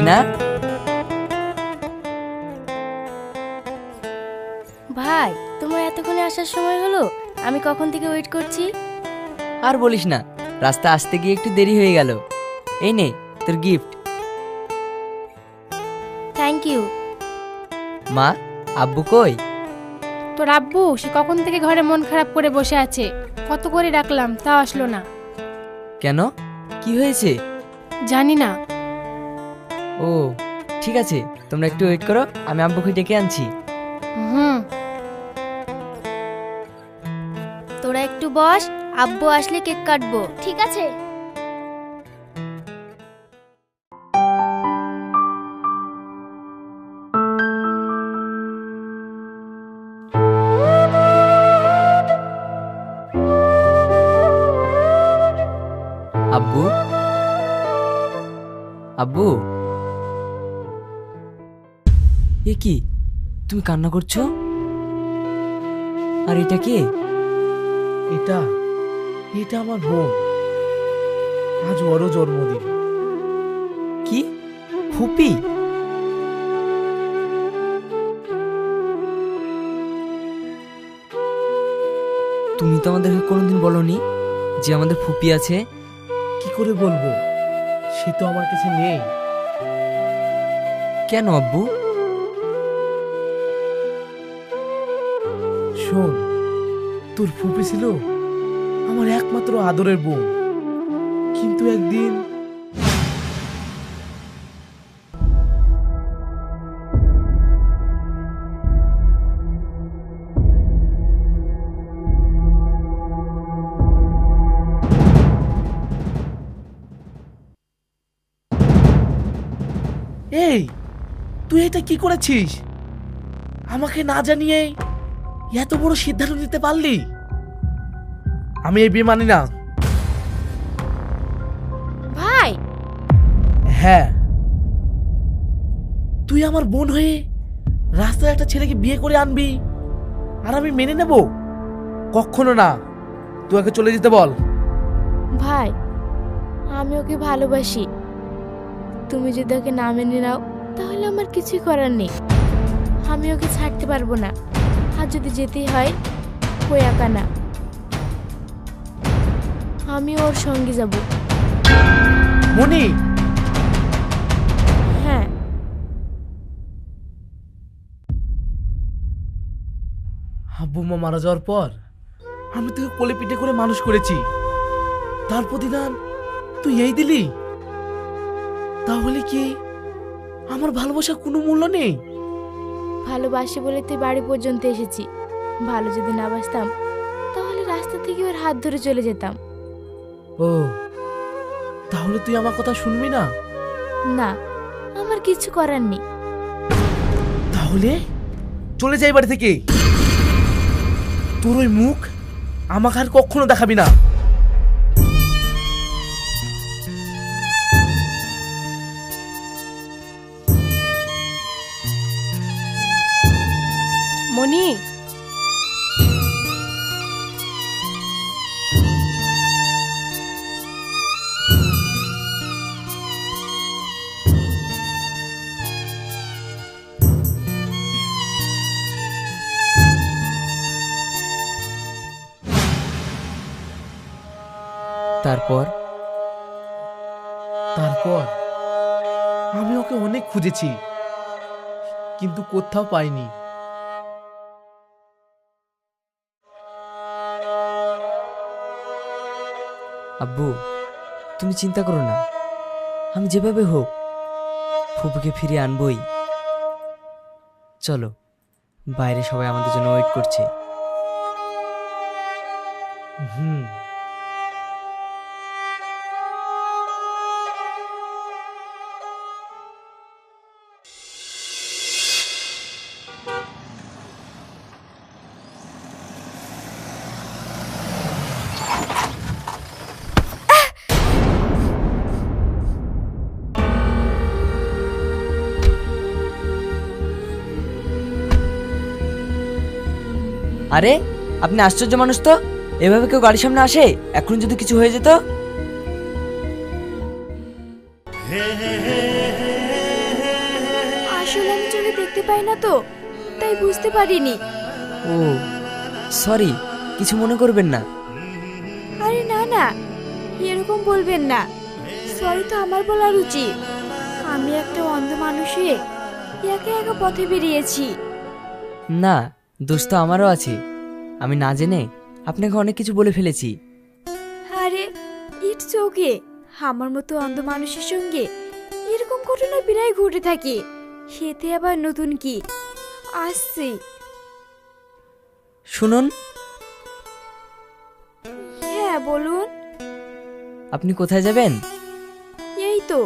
না? ভাই, তোমার এতক্ষণে আসার সময় হলো? আমি কখন থেকে ওয়েট করছি। আর বলিস না, রাস্তা আসতে গিয়ে একটু দেরি হয়ে গেল। এই নে তোর গিফট। Thank you. মা, আব্বু কই? তোর আব্বু সে কখন থেকে ঘরে মন খারাপ করে বসে আছে। কত করে ডাকলাম তাও আসলো না। কেন, কি হয়েছে? জানি না। ও ঠিক আছে, তোমরা একটু ওয়েট করো, আমি আব্বুকে ডেকে আনছি। হুম। তোরা একটু বস, আব্বু আসলে কেক কাটবো। ঠিক আছে। আব্বু, আব্বু, এ কি, তুমি কান্না করছো? আর এটা কে? এটা এটা আমার বোন। আজ ওরও জন্মদিন। কি, ফুপি? তুমি তো আমাদেরকে কোনোদিন বলনি যে আমাদের ফুপি আছে। কি করে বলবো, সে তো আমার কাছে নেই। কেন আব্বু? শোন, তোর ফুপি ছিল আমার একমাত্র আদরের বোন, কিন্তু একদিন এই, তুই এটা কি করেছিস? আমাকে না জানিয়ে এত বড় সিদ্ধান্ত নিতে পারলি? আমি এই বিয়ে মানি না। ভাই, হ্যাঁ, তুই আমার বোন হয়ে রাস্তায় একটা ছেলেকে বিয়ে করে আনবি আর আমি মেনে নেব? কখনো না। তুই ওকে চলে যেতে বল। ভাই, আমি ওকে ভালোবাসি। তুমি যদি ওকে না মেনে নাও তাহলে আমার কিছুই করার নেই। আমি ওকে ছাড়তে পারবো না। আর যদি যেতেই হয়, ও একা না, আমি ওর সঙ্গে যাব। মনি, হ্যাঁ। আব্বু মা মারা যাওয়ার পর আমি তোকে কোলে পিঠে করে মানুষ করেছি, তার প্রতিদান তুই এই দিলি? তাহলে কি আমার ভালোবাসার কোনো মূল্য নেই? ভালোবাসি বলে তুই বাড়ি পর্যন্ত এসেছি। ভালো যদি না বাসতাম তাহলে রাস্তা থেকে ওর হাত ধরে চলে যেতাম। ও, তাহলে তুই আমার কথা শুনবি না? না, আমার কিছু করার নেই। তাহলে চলে যাই বাড়ি থেকে। তোর ওই মুখ আমাকে আর কখনো দেখাবি না। মনি, তারপর? তারপর আমি ওকে অনেক খুঁজেছি, কিন্তু কোথাও পাইনি। আব্বু, তুমি চিন্তা করো না, আমি যেভাবে হোক ফুপুকে ফিরিয়ে আনবই। চলো, বাইরে সবাই আমাদের জন্য ওয়েট করছে। হুম। আরে, আপনি আশ্চর্য মানুষ তো, এভাবে কেউ গাড়ির সামনে আসে? এখন যদি কিছু হয়ে যেত? আসলে আমি চোখে দেখতে পাই না তো, তাই বুঝতে পারিনি। ও সরি, কিছু মনে করবেন না। আরে না না, এরকম বলবেন না। সরি তো আমার বলার উচিত। আমি একটা অন্ধ মানুষ হয়ে একা একা পথে বেরিয়েছি। না, দোষ তো আমারও আছে। আমি না জেনে আপনাকে অনেক কিছু বলে ফেলেছি। আরে ইটস ওকে। আমার মতো অন্ধ মানুষের সঙ্গে এরকম ঘটনা প্রায় ঘটে থাকে, এতে আবার নতুন কি? আসছি। শুনুন, হ্যাঁ বলুন। আপনি কোথায় যাবেন? এই তো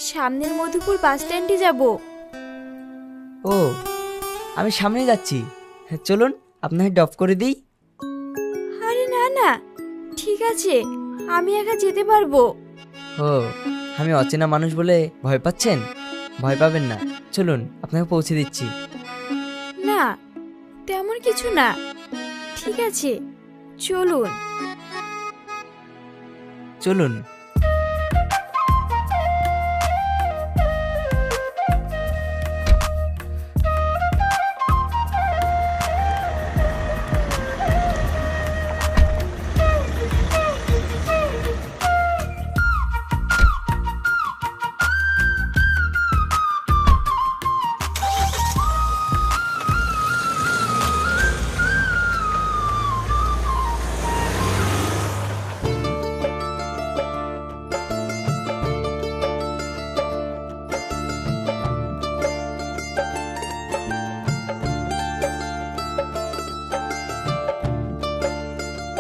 সামনের মধুপুর বাস স্ট্যান্ডে যাব। ও, আমি সামনে যাচ্ছি। চলুন আপনাকে ড্রপ করে দিই। আরে না না, ঠিক আছে, আমি একা যেতে পারবো। ও, আমি অচেনা মানুষ বলে ভয় পাচ্ছেন? ভয় পাবেন না, চলুন আপনাকে পৌঁছে দিচ্ছি। না, তেমন কিছু না। ঠিক আছে, চলুন। চলুন।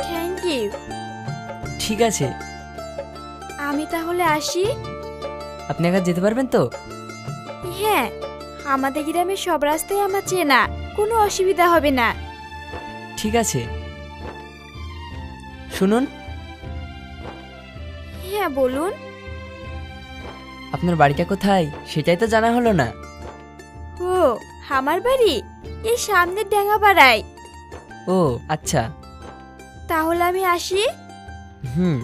Thank you. ঠিক আছে, আমি তাহলে আসি। আপনি একা যেতে পারবেন তো? হ্যাঁ, আমাদের গ্রামের সব রাস্তাই আমার চেনা, কোনো অসুবিধা হবে না। ঠিক আছে। শুনুন, হ্যাঁ বলুন। আপনার বাড়িটা কোথায় সেটাই তো জানা হলো না। ও, আমার বাড়ি এই সামনের ড্যাঙ্গাপাড়ায়। ও আচ্ছা। তাহলে আমি আসি। হুম।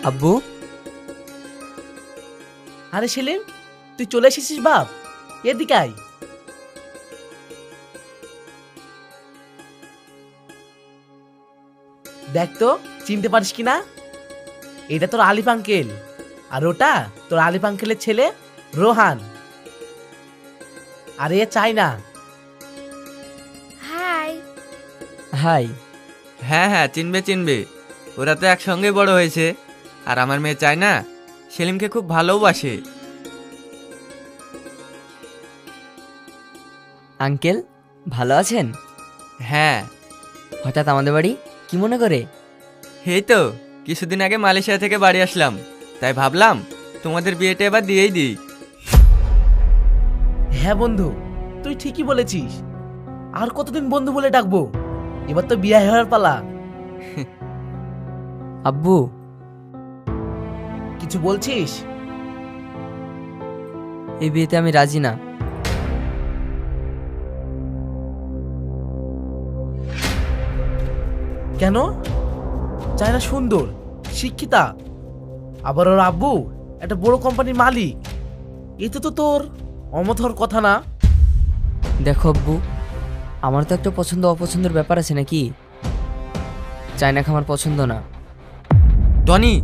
আব্বু, আরে সেলিম, তুই চলে এসেছিস বাপ? এদিকে আয়। দেখ তো চিনতে পারিস কিনা। এটা তোর আলিফ আঙ্কেল, আর ওটা তোর আলিফ আঙ্কেলের ছেলে রোহান। আর এ চায়না। হাই। হাই। হ্যাঁ হ্যাঁ, চিনবে চিনবে, ওরা তো একসঙ্গে বড় হয়েছে। আর আমার মেয়ে চায়না সেলিমকে খুব ভালোবাসে। আঙ্কেল ভালো আছেন? হ্যাঁ। হঠাৎ আমাদের বাড়ি কি মনে করে? এই তো কিছুদিন আগে মালয়েশিয়া থেকে বাড়ি আসলাম, তাই ভাবলাম তোমাদের বিয়েটা এবার দিয়েই দিই। হ্যাঁ বন্ধু, তুই ঠিকই বলেছিস। আর কতদিন বন্ধু বলে ডাকবো? এবার তো বিয়ে হওয়ার পালা। আব্বু, কিছু বলছিস? এই বিয়েতে আমি রাজি না। কেন? চায়না সুন্দর, শিক্ষিতা, আবার ওর আব্বু একটা বড় কোম্পানির মালিক। এতে তো তোর অমত হওয়ার কথা না। দেখো আব্বু, আমার তো একটা পছন্দ অপছন্দের ব্যাপার আছে নাকি? চায়নাকে আমার পছন্দ না। টনি,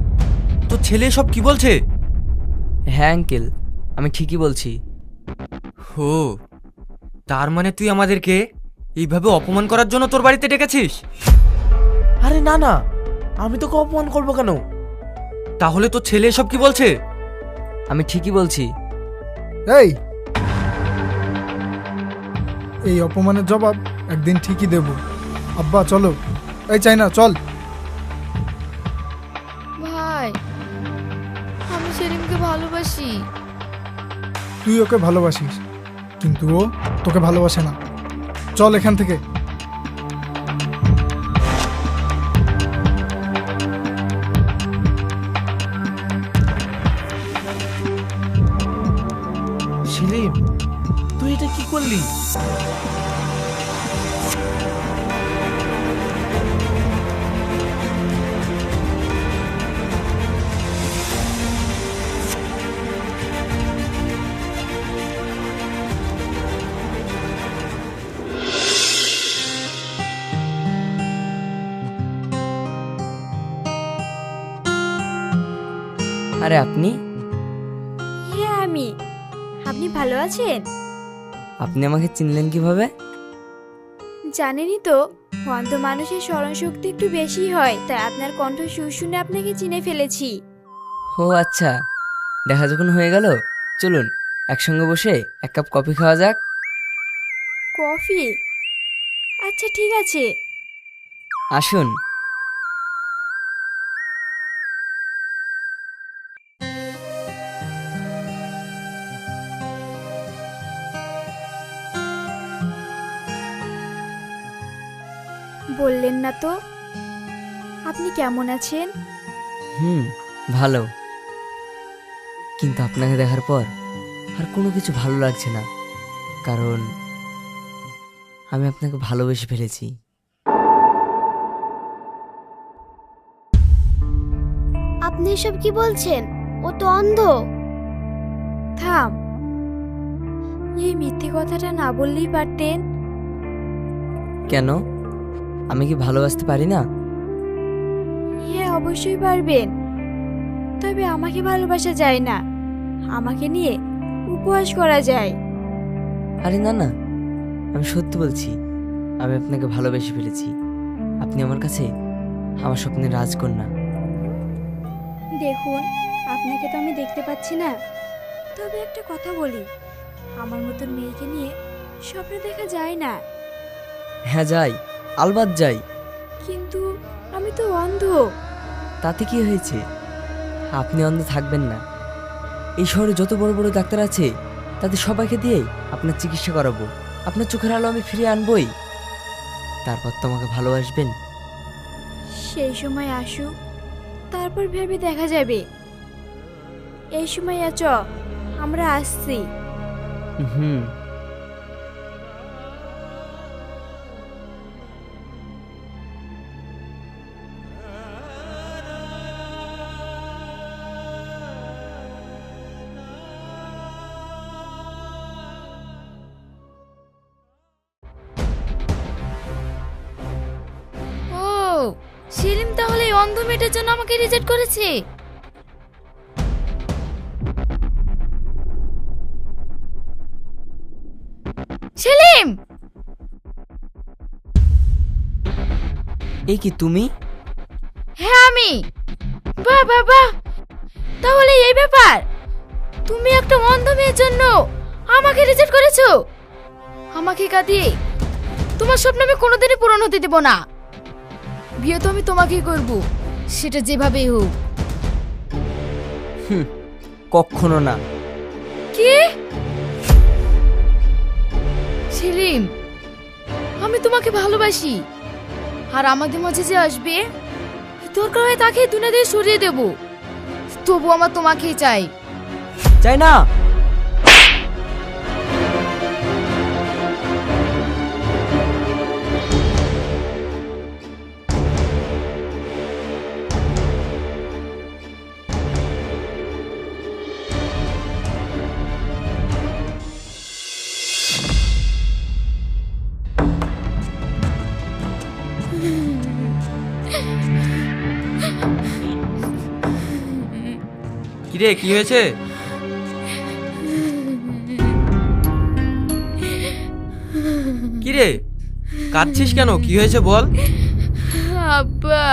তোর ছেলে সব কি বলছে? হ্যাঁ আঙ্কেল, আমি ঠিকই বলছি। হো, তার মানে তুই আমাদেরকে এইভাবে অপমান করার জন্য তোর বাড়িতে ডেকেছিস? আরে না না, আমি তোকে অপমান করবো কেন? তাহলে তোর ছেলে সব কি বলছে? আমি ঠিকই বলছি। এই অপমানের জবাব একদিন ঠিকই দেব। আব্বা চলো। এই চাইনা চল। ভাই, আমি সেলিমকে ভালোবাসি। তুই ওকে ভালোবাসিস, কিন্তু ও তোকে ভালোবাসে না। চল এখান থেকে। সেলিম, তুই এটা কি করলি? আরে আপনি হ্যাঁ আমি। আপনি ভালো আছেন? আপনি আমাকে চিনলেন কিভাবে? জানেনই তো, অন্ধ মানুষের স্মরণ শক্তি একটু বেশি হয়, তাই আপনার কণ্ঠ সুর শুনে আপনাকে চিনে ফেলেছি। ও আচ্ছা, দেখা যখন হয়ে গেল, চলুন একসঙ্গে বসে এক কাপ কফি খাওয়া যাক। কফি? আচ্ছা ঠিক আছে। আসুন। বললেন না তো, আপনি কেমন আছেন? ভালো, কিন্তু আপনাকে দেখার পর আর কোনো কিছু ভালো লাগছে না, কারণ আমি আপনাকে ভালোবেসে ফেলেছি। আপনি এসব কি বলছেন? ও তো অন্ধ। থাম, এই মিথ্যে কথাটা না বললেই পারতেন। কেন, আমি কি ভালোবাসতে পারি না? হ্যাঁ অবশ্যই পারবেন, তবে আমাকে ভালোবাসা যায় না, আমাকে নিয়ে উপহাস করা যায়। আরে না না, আমি সত্যি বলছি, আমি আপনাকে ভালোবেসে ফেলেছি। আপনি আমার কাছে আমার স্বপ্নের রাজকন্যা। দেখুন, আপনাকে তো আমি দেখতে পাচ্ছি না, তবে একটা কথা বলি, আমার মতন মেয়েকে নিয়ে স্বপ্ন দেখা যায় না। হ্যাঁ যাই, আলবাত যাই। কিন্তু আমি তো অন্ধ। তাতে কি হয়েছে? আপনি অন্ধ থাকবেন না। এই শহরে যত বড় বড় ডাক্তার আছে, তাদের সবাইকে দিয়ে আপনার চিকিৎসা করাবো। আপনার চোখের আলো আমি ফিরিয়ে আনবই। তারপর তো আমাকে ভালোবাসবেন। সেই সময় আসুক, তারপর ভেবে দেখা যাবে। এই সময় আমরা আসছি। হুম। ও, সেলিম তাহলে এই অন্ধ মেয়েটার জন্য আমাকে রিজেক্ট করেছে। সেলিম! এই কি তুমি? হ্যাঁ আমি। বাহ বাহ বাহ, তাহলে এই ব্যাপার, তুমি একটা অন্ধ মেয়ের জন্য আমাকে রিজেক্ট করেছো। আমাকে কাঁদিয়ে তোমার স্বপ্ন আমি কোনোদিনই পূরণ হতে দেব না। বিয়ে তো আমি তোমাকেই করব, সেটা যেভাবেই হোক। কখনো না। কি? সেলিম, আমি তোমাকে ভালোবাসি, আর আমাদের মাঝে যে আসবে, দরকার হয় তাকে দুনিয়া দিয়ে সরিয়ে দেব, তবু আমার তোমাকেই চাই। চাই না। কিরে, কি হয়েছে? কিরে, কাঁদছিস কেন? কি হয়েছে বল। আব্বা,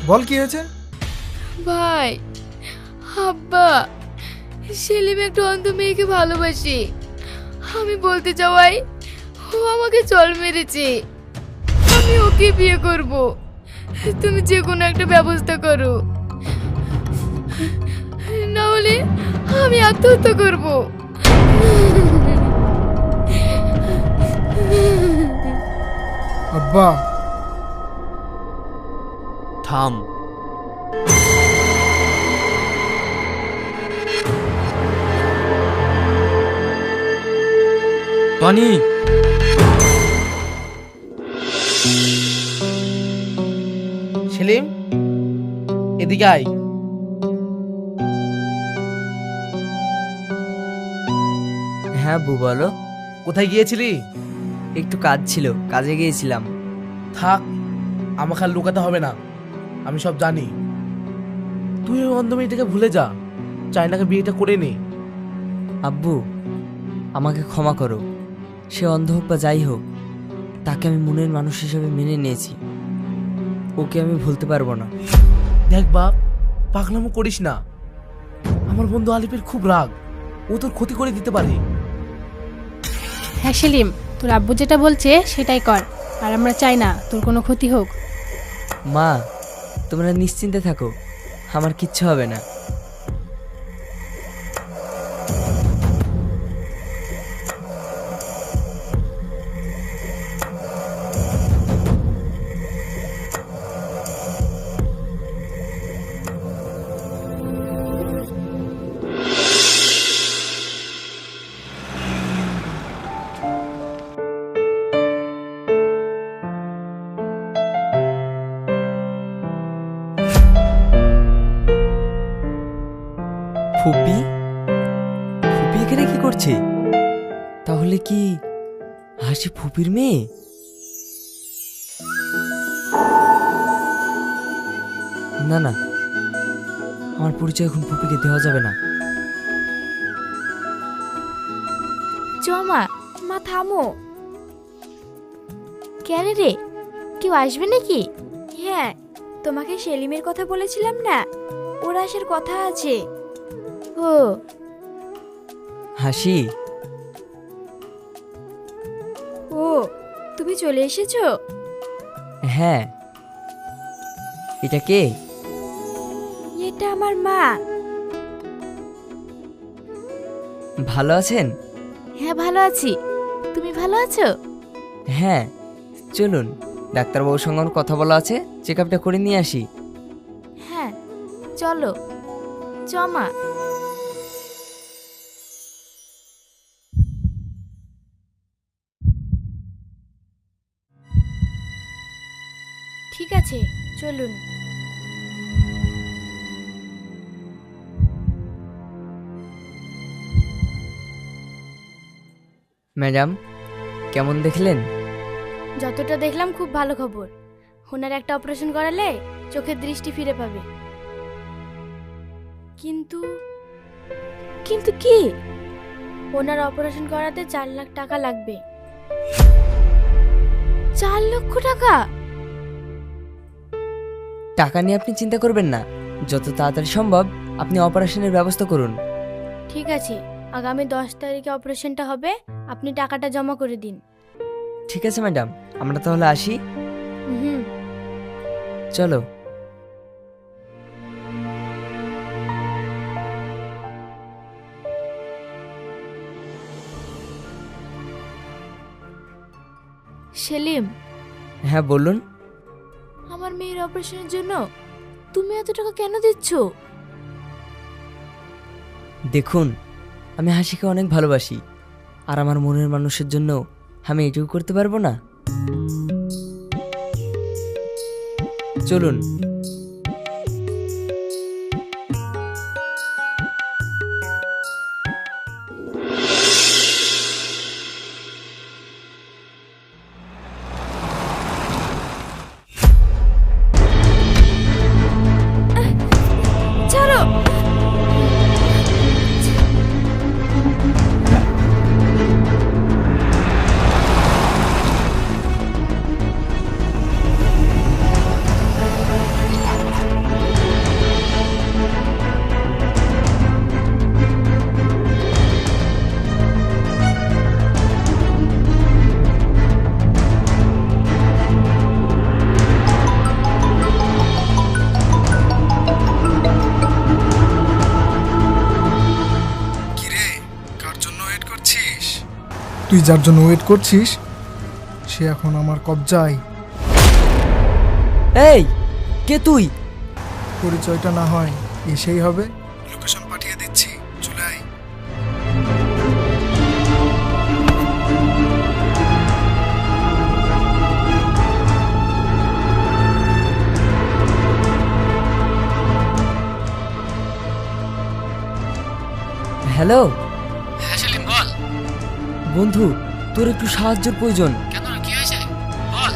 বল কি হয়েছে? ভাই, আব্বা, সেলিম একটা অন্ধ মেয়েকে ভালোবাসি। আমি বলতে যাওয়াই ও আমাকে জল মেরেছে। আমি ওকে বিয়ে করব। তুমি যে কোনো একটা ব্যবস্থা করো, না হলে আমি আত্মহত্যা করব। আব্বা, থাম। টনি, সেলিম, এদিকে আয়। হ্যাঁ বউ বলো। কোথায় গিয়েছিলি? একটু কাজ ছিল, কাজে গিয়েছিলাম। থাক, আমাকে আর লুকাতে হবে না, আমি সব জানি। তুই ওই অন্ধ মেয়েটাকে ভুলে যা, চাইনাকে বিয়েটা করে নে। আব্বু, আমাকে ক্ষমা করো। সে অন্ধ হোক বা যাই হোক, তাকে আমি মনের মানুষ হিসেবে মেনে নিয়েছি। ওকে আমি ভুলতে পারবো না। দেখ বাপ, পাগলামো করিস না। আমার বন্ধু আলিফের খুব রাগ, ও তোর ক্ষতি করে দিতে পারে। হ্যাঁ সেলিম, তোর আব্বু যেটা বলছে সেটাই কর, আর আমরা চাই না তোর কোনো ক্ষতি হোক। মা, তোমরা নিশ্চিন্তে থাকো, আমার কিচ্ছু হবে না। ফুপি, ফুপি এখানে কি করছে? তাহলে কি হাসি ফুপির মেয়ে? না না, আমার পরিচয় এখন ফুপিকে দেওয়া যাবে না। জমা, মা থামো। কেন রে, কেউ আসবে নাকি? হ্যাঁ, তোমাকে সেলিমের কথা বলেছিলাম না, ওর আসার কথা আছে। ও হাসি, ও তুমি চলে এসেছো? হ্যাঁ। এটা কে? এটা আমার মা। ভালো আছেন? হ্যাঁ ভালো আছি, তুমি ভালো আছো? হ্যাঁ, চলুন, ডাক্তারবাবুর সঙ্গে আমার কথা বলা আছে, চেক আপটা করে নিয়ে আসি। হ্যাঁ চলো, জমা। ঠিক আছে, চলুন। ম্যাডাম, কেমন দেখলেন? যতটা দেখলাম খুব ভালো খবর। ওনার একটা অপারেশন করালে চোখের দৃষ্টি ফিরে পাবে। কিন্তু কিন্তু কি? ওনার অপারেশন করাতে 4 লাখ টাকা লাগবে। 4 লক্ষ টাকা? টাকা নিয়ে আপনি চিন্তা করবেন না, যত তাড়াতাড়ি সম্ভব আপনি অপারেশনের ব্যবস্থা করুন। ঠিক আছে, আগামী 10 তারিখে অপারেশনটা হবে, আপনি টাকাটা জমা করে দিন। ঠিক আছে ম্যাডাম, আমরা তাহলে আসি। হুম। চলো। সেলিম, হ্যাঁ বলুন। আমার মেয়ের অপারেশনের জন্য তুমি এত টাকা কেন দিচ্ছ? দেখুন, আমি হাসিকে অনেক ভালোবাসি, আর আমার মনের মানুষের জন্য আমি এটুকু করতে পারবো না? চলুন। ছাড়ো। তুই যার জন্য ওয়েট করছিস সে এখন আমার কবজায়। এই কে তুই? পরিচয়টা না হয় এসেই হবে। লোকেশন পাঠিয়ে দিচ্ছি, চলে আয়। হ্যালো হ্যাঁ সেলিম বল। বন্ধু, তোর একটু সাহায্যের প্রয়োজন। কেন, কি হয়েছে বল।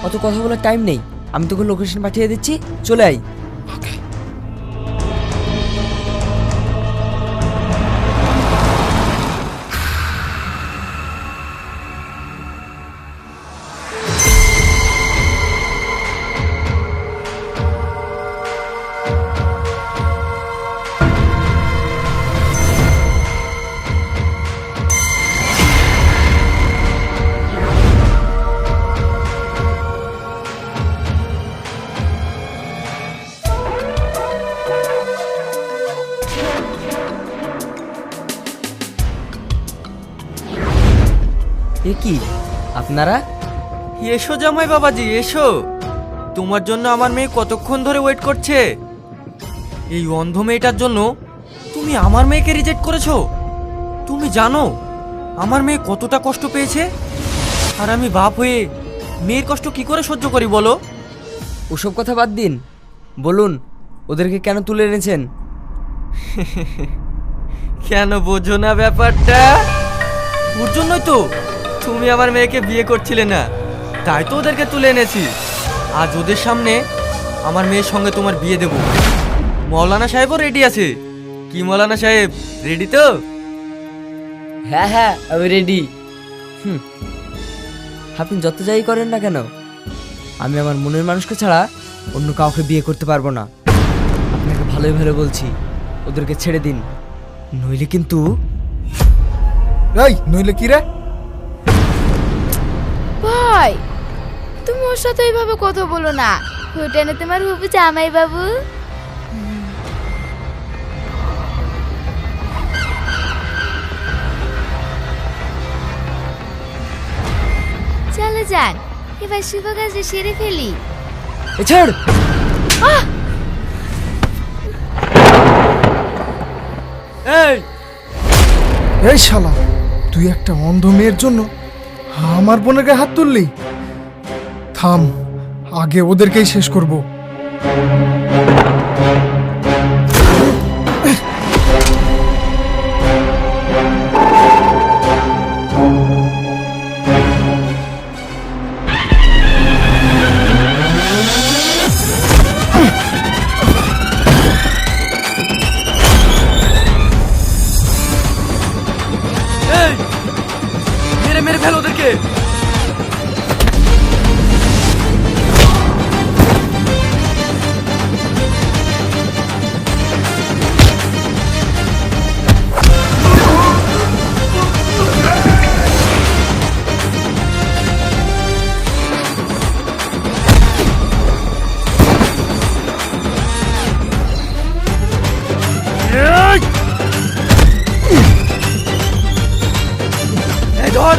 অত কথা বলার টাইম নেই, আমি তোকে লোকেশন পাঠিয়ে দিচ্ছি, চলে আয়। ওকে। এ কি আপনারা? এসো জামাই বাবাজি, এসো। তোমার জন্য আমার মেয়ে কতক্ষণ ধরে ওয়েট করছে। এই অন্ধ মেয়েটার জন্য তুমি আমার মেয়েকে রিজেক্ট করেছো। তুমি জানো আমার মেয়ে কতটা কষ্ট পেয়েছে, আর আমি বাপ হয়ে মেয়ের কষ্ট কি করে সহ্য করি বলো? ওসব কথা বাদ দিন, বলুন ওদেরকে কেন তুলে এনেছেন? কেন বোঝো না ব্যাপারটা? ওর জন্যই তো তুমি আমার মেয়েকে বিয়ে করছিলে না, তাই তো ওদেরকে তুলে এনেছি। আজ ওদের সামনে আমার মেয়ের সঙ্গে তোমার বিয়ে দেব। মৌলানা সাহেবও রেডি আছে। কি মৌলানা সাহেব, রেডি তো? হ্যাঁ হ্যাঁ, আমি রেডি। আপনি যত যাই করেন না কেন, আমি আমার মনের মানুষকে ছাড়া অন্য কাউকে বিয়ে করতে পারবো না। আপনাকে ভালোই ভালো বলছি, ওদেরকে ছেড়ে দিন, নইলে কিন্তু। এই নইলে কি রে? ভাই তুমি ওর সাথে এইভাবে কথা বলো না, ওটা না তোমার হবু জামাই বাবু। চলে যান, এবার শুভ কাজে সেরে ফেলি। এ ছাড়! এই এই শালা, তুই একটা অন্ধ মেয়ের জন্য আমার বোনের গায়ে হাত তুললি? থাম, আগে ওদেরকেই শেষ করব। এই মেরে মেরে ফেলো ওদেরকে। এই ধর।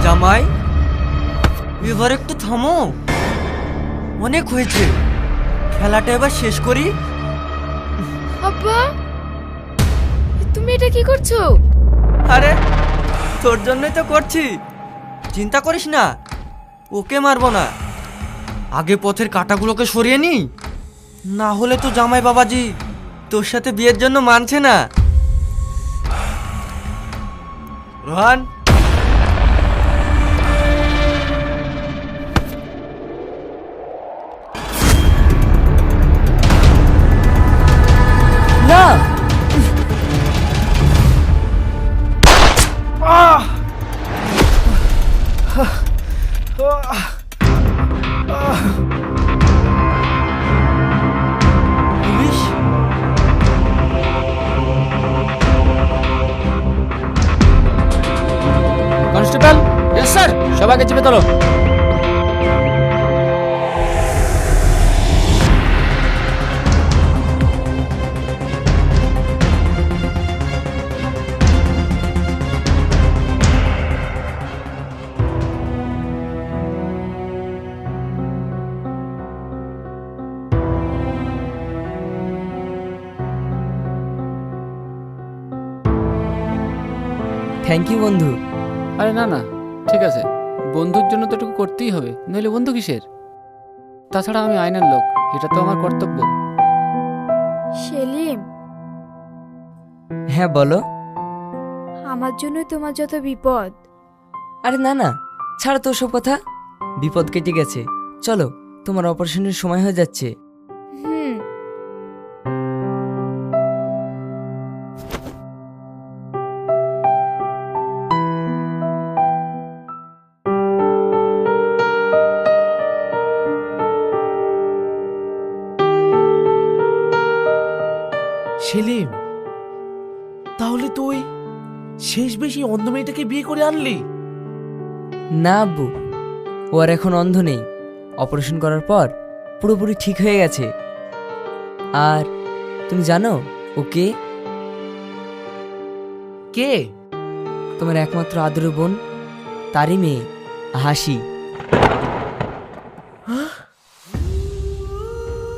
জামাই, এবার একটু থামো, অনেক হয়েছে, খেলাটা এবার শেষ করি। আব্বা তুমি এটা কি করছো? আরে তোর জন্যই তো করছি, চিন্তা করিস না, ওকে মারবো না। আগে পথের কাঁটাগুলোকে সরিয়ে নি, না হলে তো জামাই বাবাজি তোর সাথে বিয়ের জন্য মানছে না। রোহান, না! পুলিশ? সবাইকে চেপে তোলো। থ্যাংক ইউ বন্ধু। আরে না না, ঠিক আছে, বন্ধুর জন্য তো এটুকু করতেই হবে, নইলে বন্ধু কিসের? তাছাড়া আমি আইনের লোক, এটা তো আমার কর্তব্য। সেলিম, হ্যাঁ বলো। আমার জন্য তোমার যত বিপদ। আরে না না, ছাড়ো তো সব কথা। বিপদ কেটে গেছে, চলো, তোমার অপারেশনের সময় হয়ে যাচ্ছে। হুম। সেলিম, তাহলে তুই শেষ বেশি অন্ধ মেয়েটাকে বিয়ে করে আনলি? না আব্বু, ও আর এখন অন্ধ নেই। অপারেশন করার পর পুরোপুরি ঠিক হয়ে গেছে। আর তুমি জানো ও কে? কে? তোমার একমাত্র আদরের বোন, তারই মেয়ে হাসি।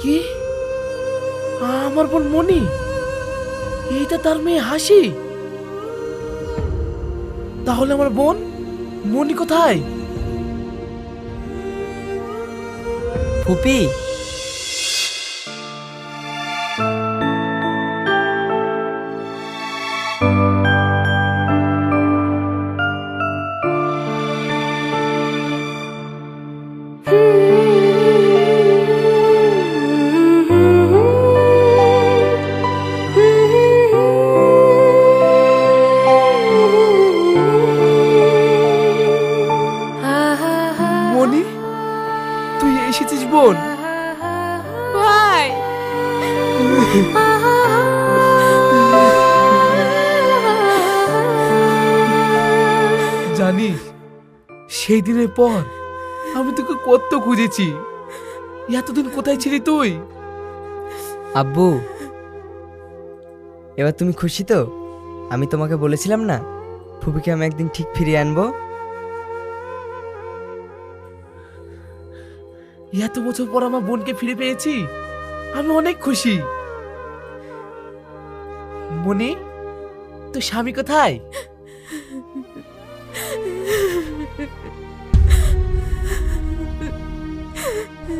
কি? আমার বোন মনি? এইটা তার মেয়ে হাসি? তাহলে আমার বোন মনি কোথায়? ফুপি, মনি, তুই এসেছিস বোন? ভাই, জানিস, সেই দিনের পর আমি তোকে কত খুঁজেছি। এতদিন কোথায় ছিলি তুই? আব্বু, এবার তুমি খুশি তো? আমি তোমাকে বলেছিলাম না, ফুপিকে আমি একদিন ঠিক ফিরিয়ে আনবো। এত বছর পর আমার বোনকে ফিরে পেয়েছি, আমি অনেক খুশি। মনি, তোর স্বামী কোথায়?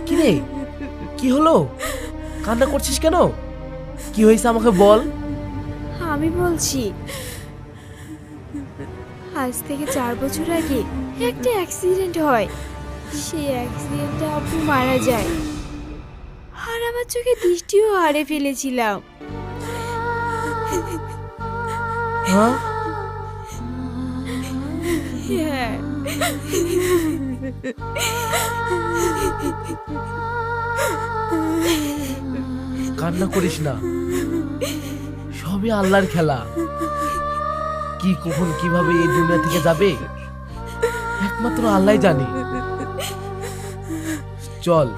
কি রে, কি হলো? কান্না করছিস কেন? কি হয়েছে আমাকে বল। আমি বলছি, আজ থেকে 4 বছর আগে একটা অ্যাক্সিডেন্ট হয়। সেই অ্যাক্সিডেন্টে আব্বু মারা যায়, আর আমার চোখে দৃষ্টিও হারিয়ে ফেলেছিলাম। হ্যাঁ, হ্যাঁ। কান্না করিস না, সবই আল্লাহর খেলা। কি কখন কিভাবে এই দুনিয়া থেকে যাবে একমাত্র আল্লাহই জানে। চল